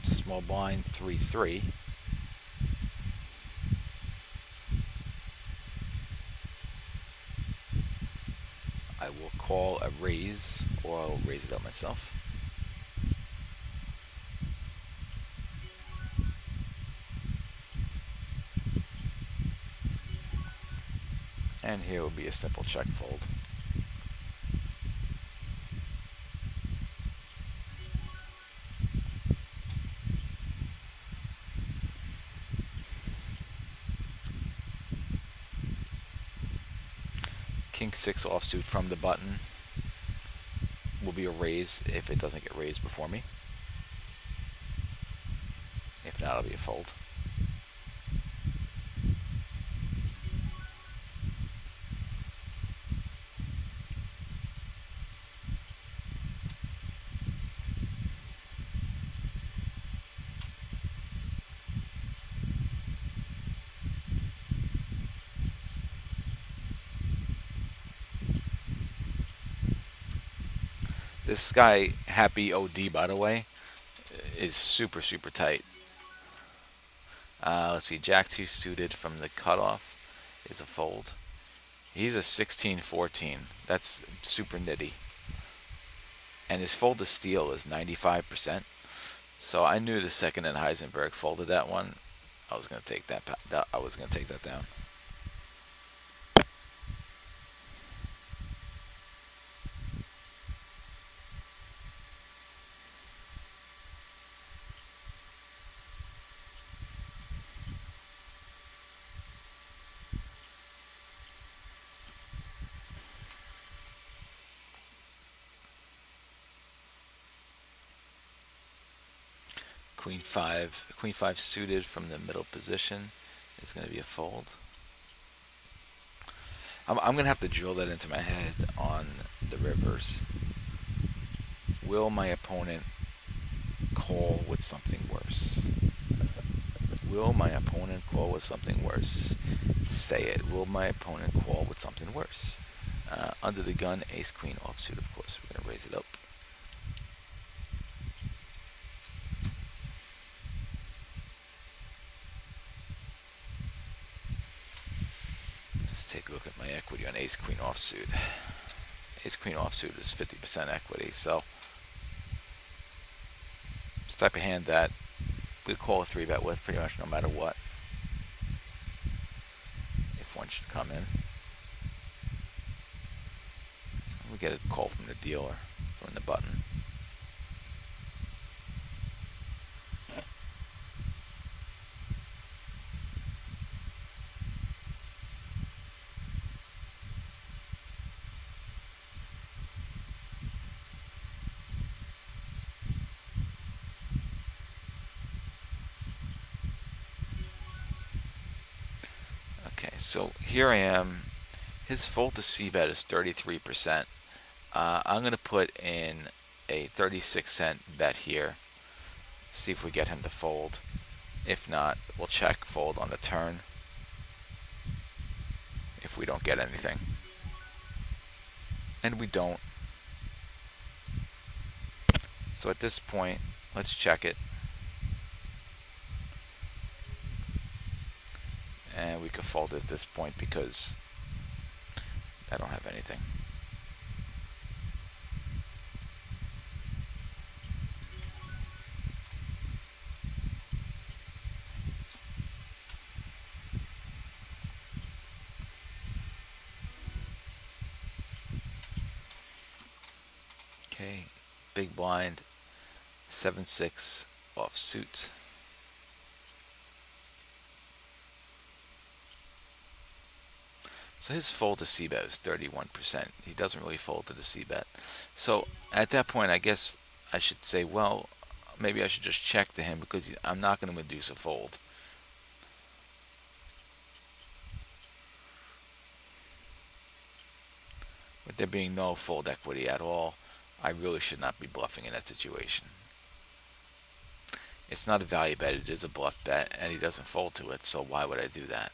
Small blind 3-3. I will call a raise, or I'll raise it up myself. And here will be a simple check fold. King 6 offsuit from the button will be a raise if it doesn't get raised before me. If not, it'll be a fold. This guy, Happy OD, by the way, is super, super tight. Let's see, Jack 2 suited from the cutoff is a fold. He's a 16-14. That's super nitty. And his fold to steal is 95%. So I knew the second that Heisenberg folded that one, I was going to take that. I was going to take that down. Queen 5 suited from the middle position is going to be a fold. I'm going to have to drill that into my head on the rivers. Will my opponent call with something worse? Will my opponent call with something worse? Say it. Will my opponent call with something worse? Under the gun, ace queen offsuit, of course. We're going to raise it up. Let's take a look at my equity on ace queen offsuit. Ace queen offsuit is 50% equity, so it's the type of hand that we call a 3-bet with pretty much no matter what. If one should come in. We get a call from the dealer, from the button. Okay, so here I am. His fold to c-bet is 33%. I'm going to put in a 36-cent bet here. See if we get him to fold. If not, we'll check fold on the turn if we don't get anything. And we don't. So at this point, let's check it. And we could fold it at this point because I don't have anything. Okay, big blind, 7-6 offsuit. So his fold to c-bet is 31%. He doesn't really fold to the c-bet. So at that point, I guess I should say, well, maybe I should just check to him because I'm not going to induce a fold. With there being no fold equity at all, I really should not be bluffing in that situation. It's not a value bet, it is a bluff bet, and he doesn't fold to it, so why would I do that?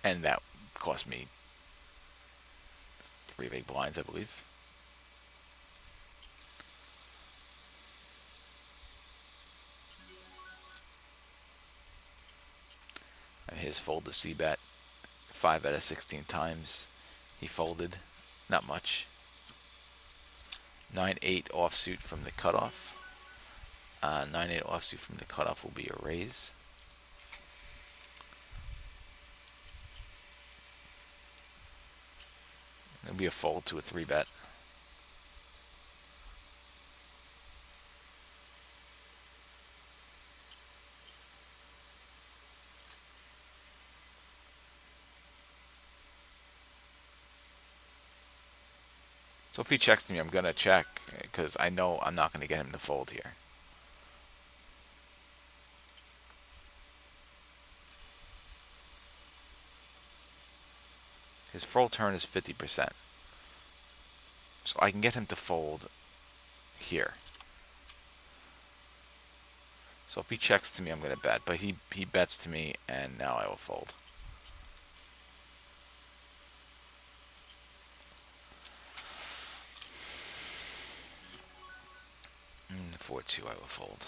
And that cost me 3 big blinds, I believe. And his fold to C bet 5 out of 16 times. He folded. Not much. 9-8 offsuit from the cutoff. 9-8 offsuit from the cutoff will be a raise. It'll be a fold to a 3 bet. So if he checks to me, I'm going to check because I know I'm not going to get him to fold here. His full turn is 50%. So I can get him to fold here. So if he checks to me, I'm going to bet. But he bets to me, and now I will fold. 4-2, I will fold.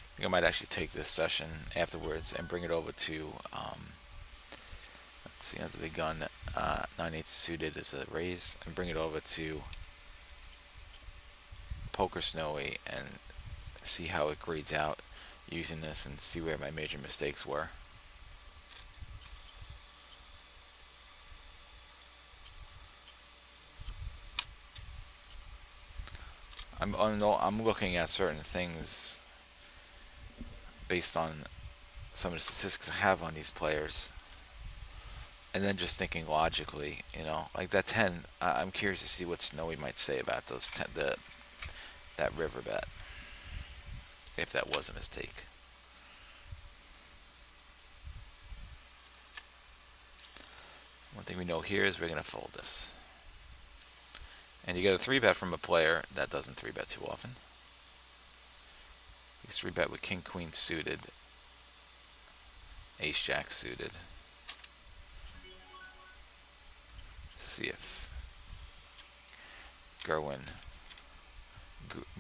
I think I might actually take this session afterwards and bring it over to, let's see, under the gun, 9-8 suited is a raise, and bring it over to Poker Snowy and see how it grades out using this and see where my major mistakes were. I'm looking at certain things based on some of the statistics I have on these players, and then just thinking logically, like that 10. I'm curious to see what Snowy might say about those 10, that river bet, if that was a mistake. One thing we know here is we're gonna fold this, and you get a 3-bet from a player that doesn't 3-bet too often. He's 3-bet with King Queen suited, Ace Jack suited. See if Gerwin,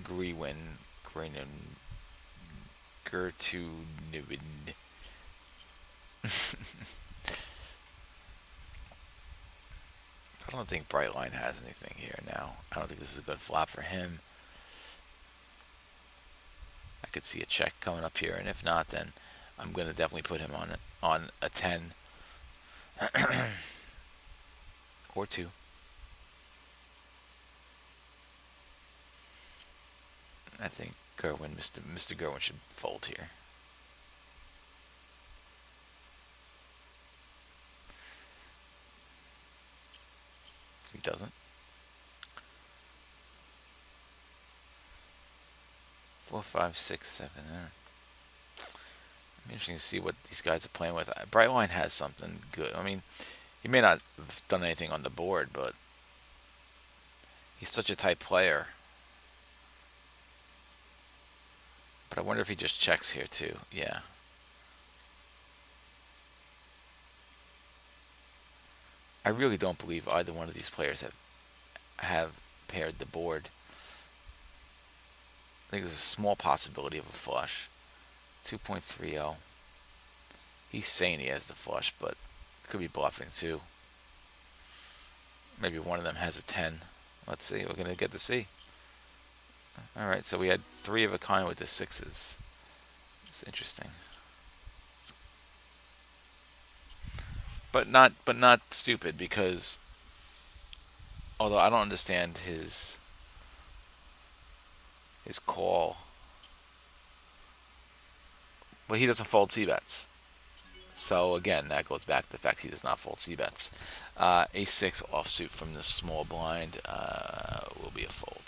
Greenwin, Gertudnibin. I don't think Brightline has anything here now. I don't think this is a good flop for him. I could see a check coming up here, and if not, then I'm going to definitely put him on a 10 or 2. I think Mr. Gerwin should fold here. He doesn't. 4, 5, 6, 7. Interesting to see what these guys are playing with. Brightline has something good. I mean, he may not have done anything on the board, but he's such a tight player. But I wonder if he just checks here too. Yeah. I really don't believe either one of these players have paired the board. I think there's a small possibility of a flush. 2.30. He's saying he has the flush, but could be bluffing too. Maybe one of them has a 10. Let's see. We're going to get to see. All right, so we had three of a kind with the sixes. It's interesting, but not stupid, because although I don't understand his call, but he doesn't fold c bets. So again, that goes back to the fact he does not fold c bets. A6 offsuit from the small blind will be a fold.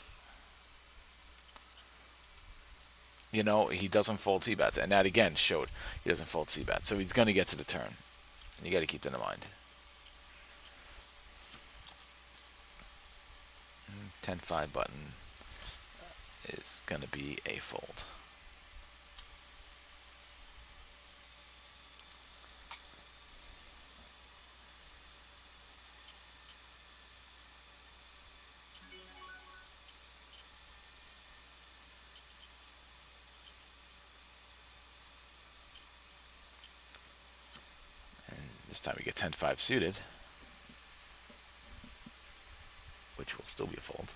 You know, he doesn't fold c bets, and that again showed he doesn't fold c bets. So he's going to get to the turn. And you got to keep that in mind. 10-5 button is going to be a fold. And this time we get 10-5 suited, which will still be a fold.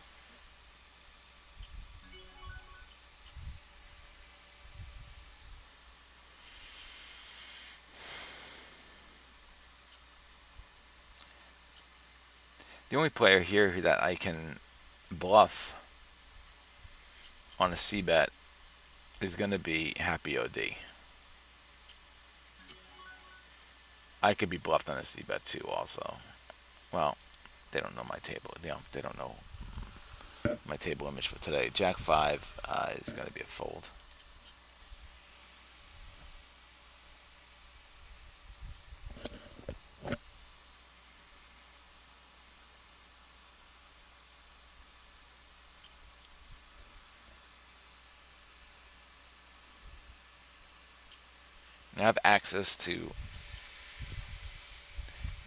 The only player here that I can bluff on a c bet is going to be Happy OD. I could be bluffed on a c bet too also. Well, they don't know my table. They don't know my table image for today. Jack 5 is going to be a fold. I have access to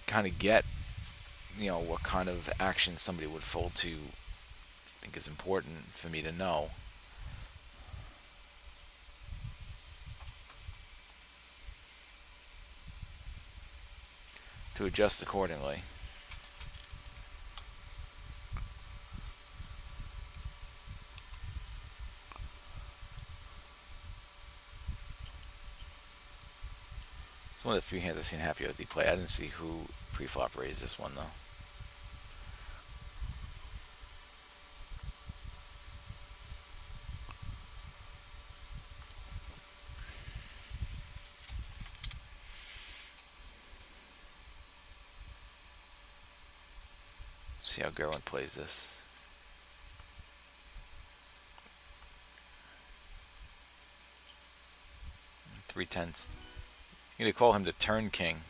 kind of get, what kind of action somebody would fold to. I think is important for me to know. To adjust accordingly. It's one of the few hands I've seen Happy OD play. I didn't see who pre-flop raised this one though. See how Gerwin plays this. 3/10. I'm gonna call him the turn king.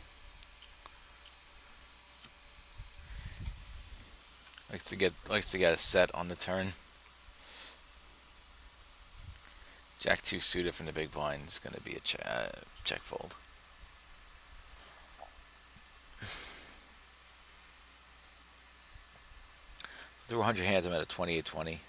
Likes to get a set on the turn. Jack 2 suited from the big blind is gonna be a check fold. Through 100 hands, I'm at a 28-20.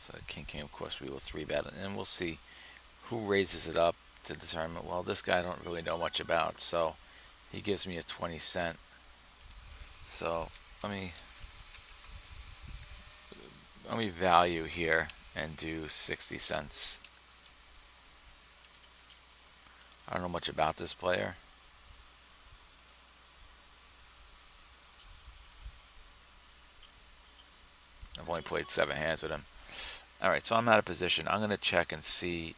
So king, of course, we will 3-bet it, and we'll see who raises it up to determine. Well, this guy I don't really know much about, so he gives me a 20-cent. So let me value here and do 60 cents. I don't know much about this player. I've only played 7 hands with him. Alright, so I'm out of position. I'm going to check and see.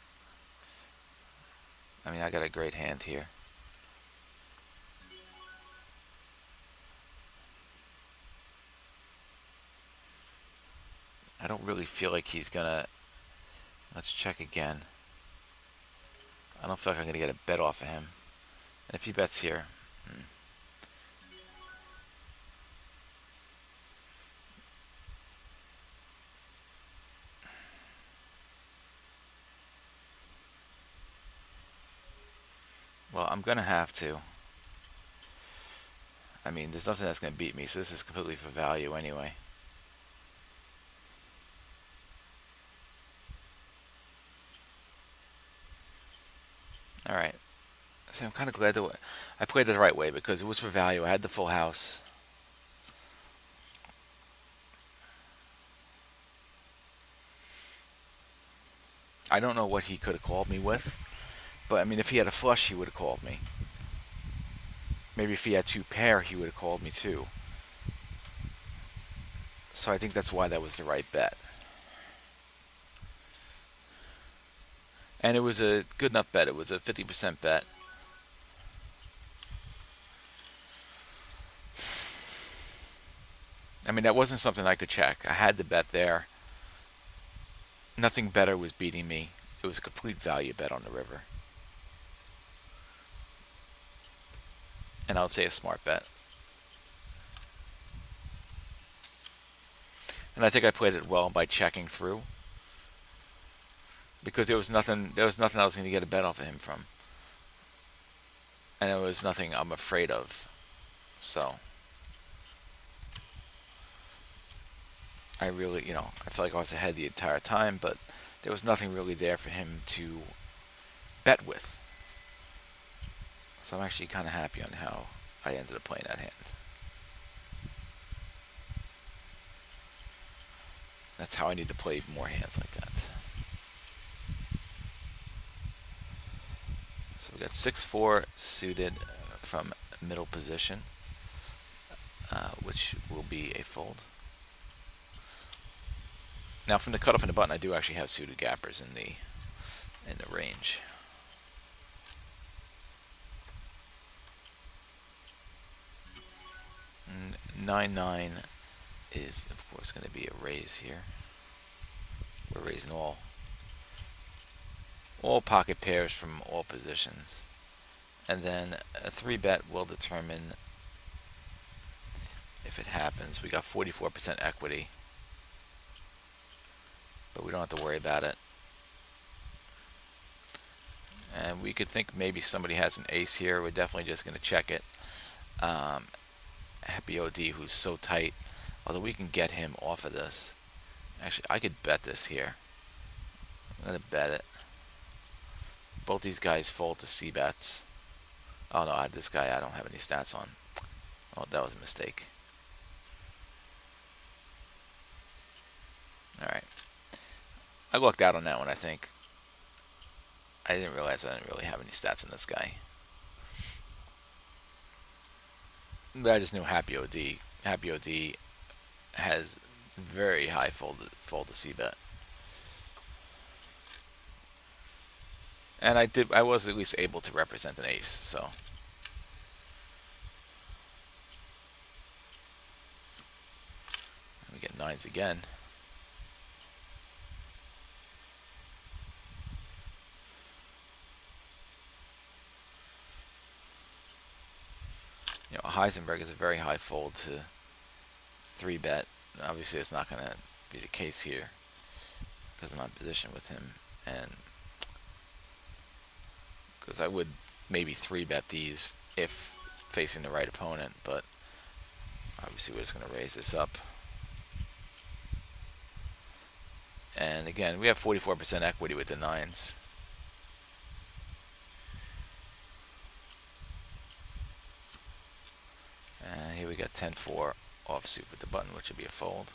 I got a great hand here. I don't really feel like he's going to... Let's check again. I don't feel like I'm going to get a bet off of him. And if he bets here... Well, I'm going to have to. I mean, there's nothing that's going to beat me, so this is completely for value anyway. Alright. So I'm kind of glad that I played it the right way because it was for value. I had the full house. I don't know what he could have called me with, but I mean, if he had a flush, he would have called me. Maybe if he had two pair, he would have called me too. So I think that's why that was the right bet. And it was a good enough bet. It was a 50% bet. I mean, that wasn't something I could check. I had the bet there. Nothing better was beating me. It was a complete value bet on the river. And I would say a smart bet. And I think I played it well by checking through. Because there was nothing I was going to get a bet off of him from. And it was nothing I'm afraid of. So I really, I felt like I was ahead the entire time, but there was nothing really there for him to bet with. So I'm actually kind of happy on how I ended up playing that hand. That's how I need to play more hands like that. So we got 6-4 suited from middle position, which will be a fold. Now from the cutoff and the button, I do actually have suited gappers in the range. 9-9 is of course going to be a raise here. We're raising all pocket pairs from all positions, and then a 3-bet will determine if it happens. We got 44% equity, but we don't have to worry about it. And we could think maybe somebody has an ace here. We're definitely just going to check it. Happy OD, who's so tight, although we can get him off of this. Actually, I could bet this here. I'm going to bet it. Both these guys fold to C bets. Oh no, this guy I don't have any stats on. Oh, that was a mistake. Alright. I lucked out on that one, I think. I didn't realize I didn't really have any stats on this guy. But I just knew Happy OD. Happy OD has very high fold to C bet. And I was at least able to represent an ace, so. We get 9s again. Heisenberg is a very high fold to 3-bet. Obviously, it's not going to be the case here because I'm on position with him, and because I would maybe 3-bet these if facing the right opponent, but obviously we're just going to raise this up. And again, we have 44% equity with the 9s. And here we got 10-4 offsuit with the button, which would be a fold.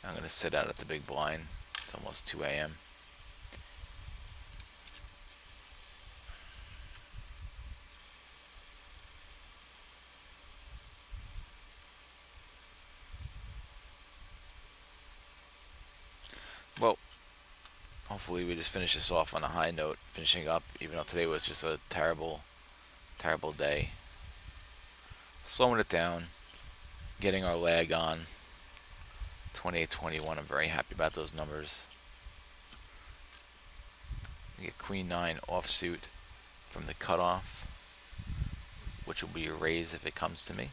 I'm going to sit out at the big blind. It's almost 2 a.m. Well, hopefully we just finish this off on a high note, finishing up, even though today was just a terrible, terrible day. Slowing it down, getting our lag on. 28-21, I'm very happy about those numbers. We get Queen 9 offsuit from the cutoff, which will be a raise if it comes to me.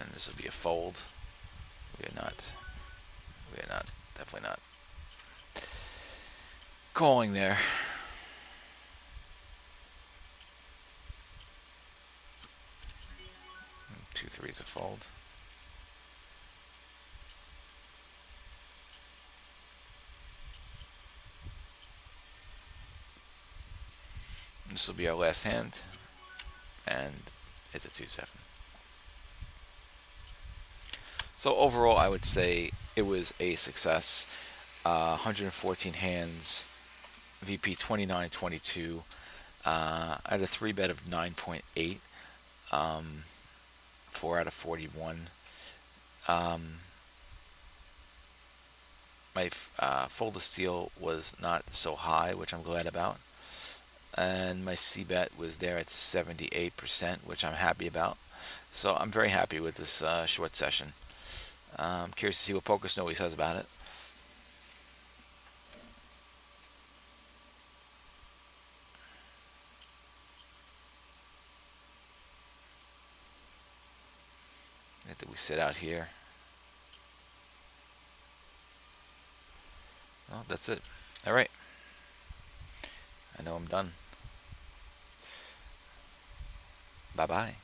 and this will be a fold. We are not, definitely not calling there. 2-3 is a fold. This will be our last hand, and it's a 2-7. So overall, I would say it was a success. 114 hands, VP 29-22. I had a 3-bet of 9.8, 4 out of 41. My fold to steal was not so high, which I'm glad about. And my C-bet was there at 78%, which I'm happy about. So I'm very happy with this short session. I'm curious to see what Poker Snowy says about it. Did we sit out here? Well, that's it. All right. I know I'm done. Bye-bye.